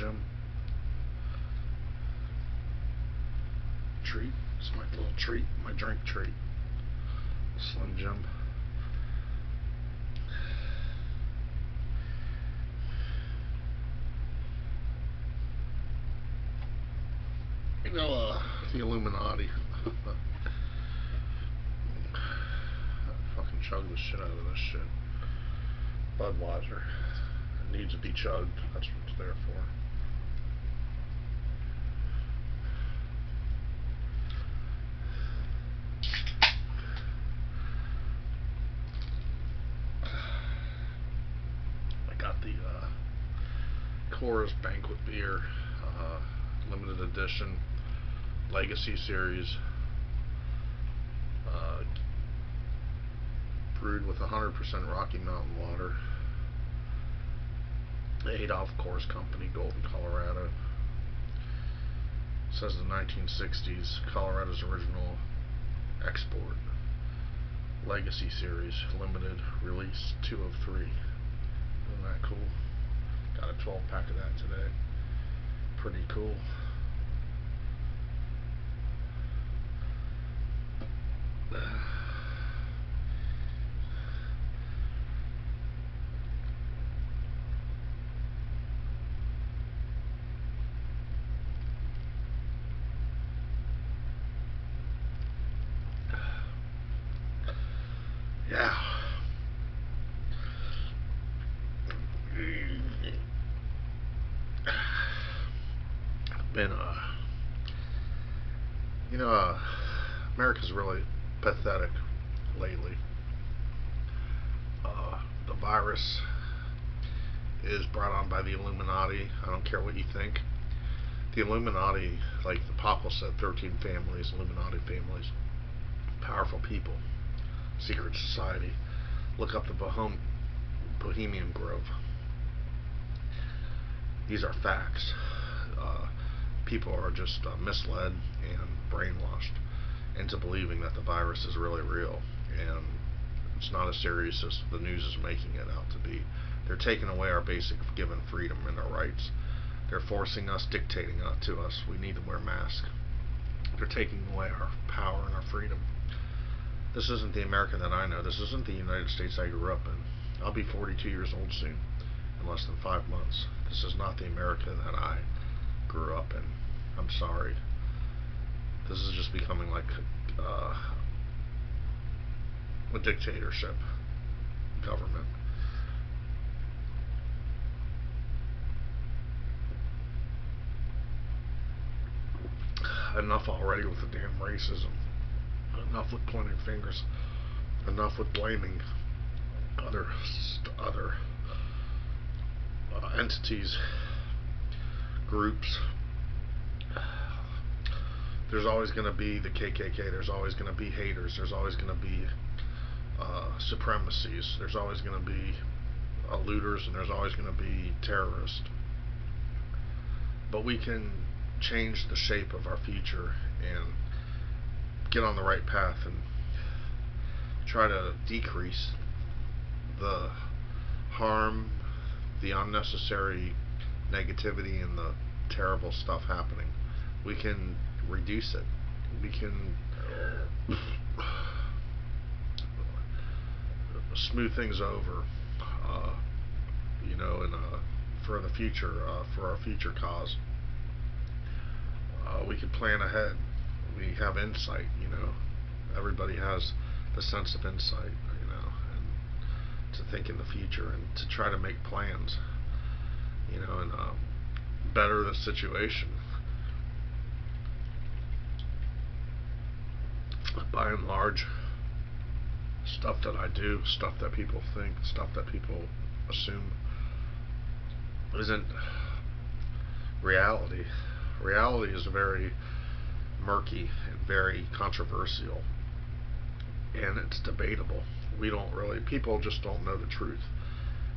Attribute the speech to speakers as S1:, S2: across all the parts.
S1: Jim. Treat. It's my little treat, my drink treat. Slim Jim. You know, the Illuminati. Fucking chug the shit out of this shit. Budweiser. It needs to be chugged. That's what it's there for. I got the Coors Banquet Beer, limited edition, Legacy Series, brewed with 100% Rocky Mountain water. Adolph Coors Company, Golden, Colorado. It says the 1960s, Colorado's original export. Legacy Series, limited release, 2 of 3. Isn't that cool? Got a 12 pack of that today. Pretty cool. Yeah. Been America's really pathetic lately. The virus is brought on by the Illuminati. I don't care what you think. The Illuminati, like the Papa said, 13 families, Illuminati families, powerful people, secret society. Look up the Bohemian Grove. These are facts. People are just misled and brainwashed into believing that the virus is really real, and it's not as serious as the news is making it out to be. They're taking away our basic given freedom and our rights. They're forcing us, dictating to us, we need to wear masks. They're taking away our power and our freedom. This isn't the America that I know. This isn't the United States I grew up in. I'll be 42 years old soon, in less than 5 months. This is not the America that I grew up in. I'm sorry. This is just becoming like a dictatorship government. Enough already with the damn racism. Enough with pointing fingers. Enough with blaming other entities, groups. There's always going to be the KKK. There's always going to be haters. There's always going to be supremacies. There's always going to be looters, and there's always going to be terrorists. But we can change the shape of our future and get on the right path and try to decrease the harm, the unnecessary negativity, and the terrible stuff happening. We can reduce it. We can smooth things over, and for the future, for our future cause. We can plan ahead. We have insight. Everybody has the sense of insight, and to think in the future and to try to make plans, and better the situation. By and large, stuff that I do, stuff that people think, stuff that people assume isn't reality. Reality is very murky and very controversial, and it's debatable. People just don't know the truth.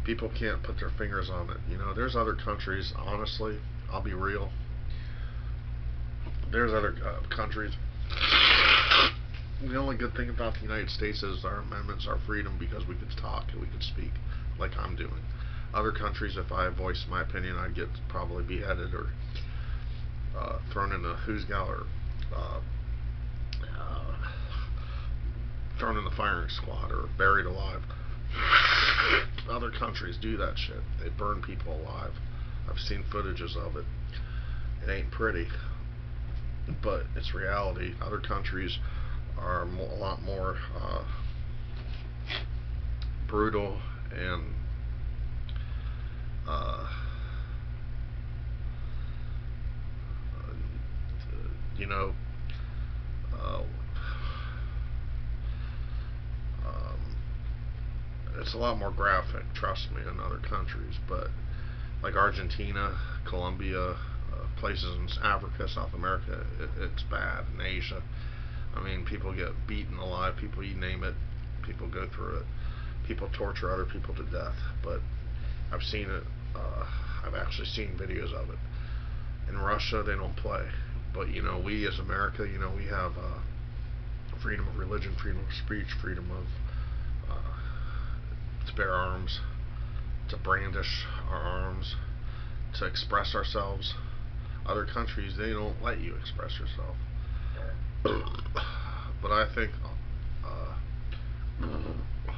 S1: People can't put their fingers on it. There's other countries, honestly, I'll be real, there's other countries. The only good thing about the United States is our amendments, our freedom, because we can talk and we can speak like I'm doing. Other countries, if I voiced my opinion, I'd get probably beheaded or thrown in the who's or uh, thrown in the firing squad or buried alive. Other countries do that shit. They burn people alive. I've seen footages of it. It ain't pretty, but it's reality. Other countries are a lot more brutal and uh, you know, uh, um, it's a lot more graphic, trust me, in other countries. But like Argentina, Colombia, places in Africa, South America, it's bad. In Asia, I mean, people get beaten alive. People, you name it, people go through it. People torture other people to death. But I've seen it. I've actually seen videos of it. In Russia, they don't play. But you know, we as America, you know, we have freedom of religion, freedom of speech, freedom of to bear arms, to brandish our arms, to express ourselves. Other countries, they don't let you express yourself. But I think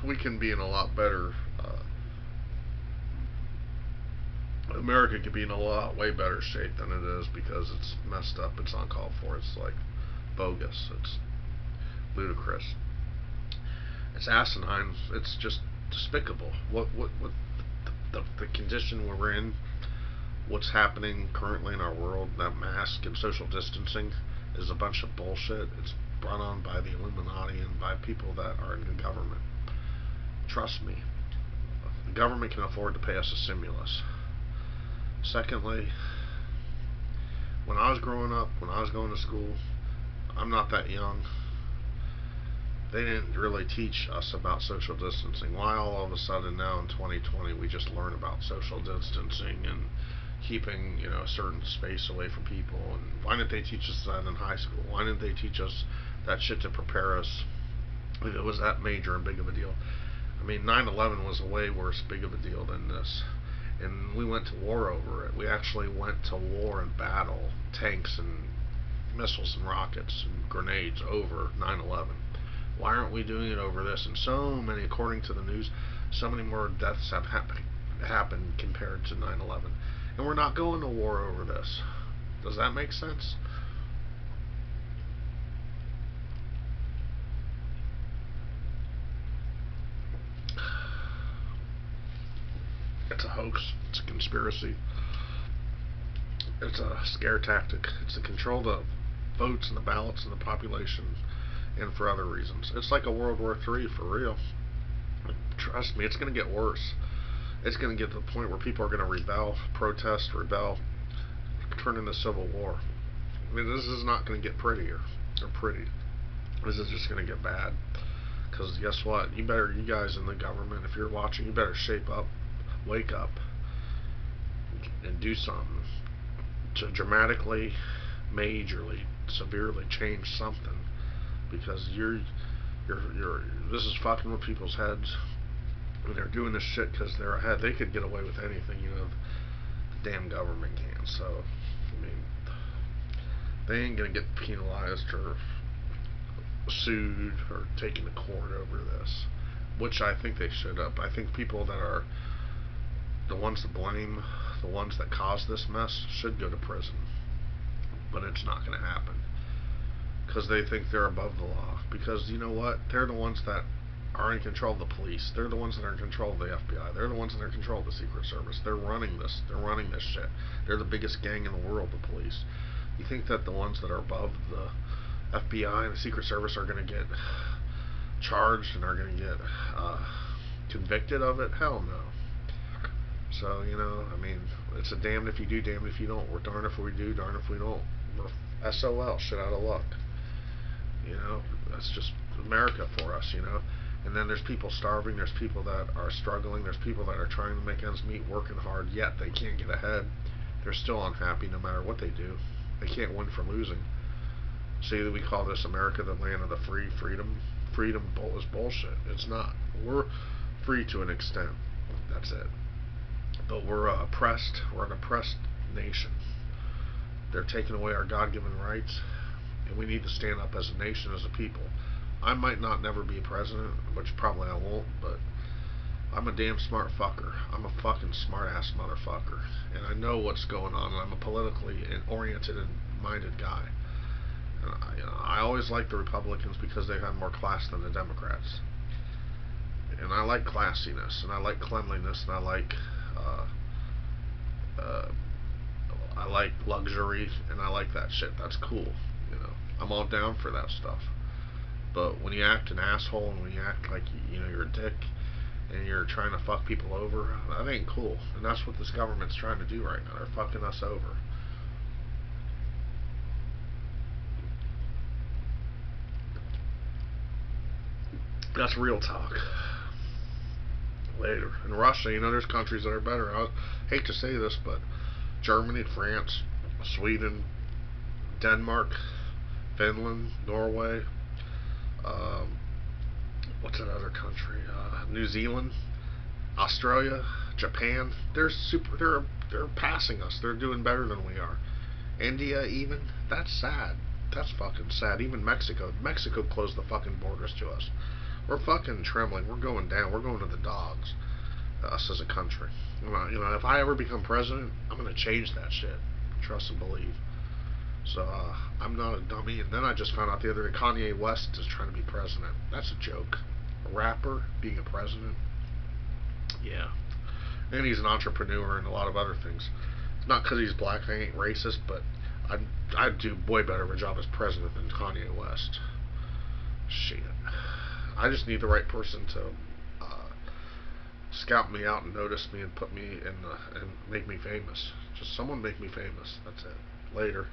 S1: we can be in a lot better. America could be in a lot way better shape than it is because it's messed up. It's uncalled for. It's like bogus. It's ludicrous. It's asinine. It's just despicable. What the condition we're in, what's happening currently in our world, that mask and social distancing is a bunch of bullshit. It's brought on by the Illuminati and by people that are in the government. Trust me, the government can afford to pay us a stimulus. Secondly, when I was growing up, when I was going to school, I'm not that young, they didn't really teach us about social distancing. Why all of a sudden now in 2020 we just learn about social distancing and keeping, you know, a certain space away from people? And why didn't they teach us that in high school? Why didn't they teach us that shit to prepare us if it was that major and big of a deal? I mean, 9/11 was a way worse big of a deal than this. And we went to war over it. We actually went to war and battle, tanks and missiles and rockets and grenades over 9/11. Why aren't we doing it over this? And so many, according to the news, so many more deaths have happened compared to 9/11. And we're not going to war over this. Does that make sense? It's a hoax. It's a conspiracy. It's a scare tactic. It's to control the votes and the ballots and the population, and for other reasons. It's like a World War III for real. Trust me, it's going to get worse. It's going to get to the point where people are going to rebel, protest, rebel, turn into civil war. I mean, this is not going to get prettier or pretty. This is just going to get bad. Because guess what? You guys in the government, if you're watching, you better shape up, wake up, and do something to dramatically, majorly, severely change something. Because this is fucking with people's heads. And they're doing this shit because they're ahead. They could get away with anything, you know. The damn government can. So, I mean, they ain't gonna get penalized or sued or taken to court over this, which I think they should have. I think people that are the ones to blame, the ones that caused this mess, should go to prison. But it's not going to happen because they think they're above the law. Because you know what? They're the ones that are in control of the police. They're the ones that are in control of the FBI. They're the ones that are in control of the Secret Service. They're running this. They're running this shit. They're the biggest gang in the world, the police. You think that the ones that are above the FBI and the Secret Service are going to get charged and are going to get convicted of it? Hell no. So, you know, I mean, it's a damned if you do, damned if you don't. We're darned if we do, darned if we don't. We're SOL, shit out of luck. You know, that's just America for us, you know. And then there's people starving, there's people that are struggling, there's people that are trying to make ends meet, working hard, yet they can't get ahead. They're still unhappy no matter what they do. They can't win for losing. See, we call this America the land of the free, freedom. Freedom is bullshit. It's not. We're free to an extent. That's it. But we're oppressed. We're an oppressed nation. They're taking away our God-given rights, and we need to stand up as a nation, as a people. I might not never be president, which probably I won't, but I'm a damn smart fucker. I'm a fucking smart ass motherfucker, and I know what's going on. And I'm a politically oriented and minded guy. And I always like the Republicans because they have more class than the Democrats. And I like classiness, and I like cleanliness, and uh, uh, I like luxury, and I like that shit. That's cool. I'm all down for that stuff. But when you act an asshole, and when you act like you're a dick, and you're trying to fuck people over, that ain't cool. And that's what this government's trying to do right now. They're fucking us over. That's real talk. Later. In Russia, there's countries that are better. I hate to say this, but Germany, France, Sweden, Denmark, Finland, Norway, um, what's that other country? New Zealand, Australia, Japan. They're passing us. They're doing better than we are. India, even. That's sad. That's fucking sad. Even Mexico. Mexico closed the fucking borders to us. We're fucking trembling. We're going down. We're going to the dogs. Us as a country. If I ever become president, I'm gonna change that shit. Trust and believe. So I'm not a dummy. And then I just found out the other day Kanye West is trying to be president. That's a joke. A rapper being a president. Yeah. And he's an entrepreneur and a lot of other things. It's not because he's black. I ain't racist, but I'd do way better of a job as president than Kanye West. Shit. I just need the right person to scout me out and notice me and put me in and make me famous. Just someone make me famous. That's it. Later.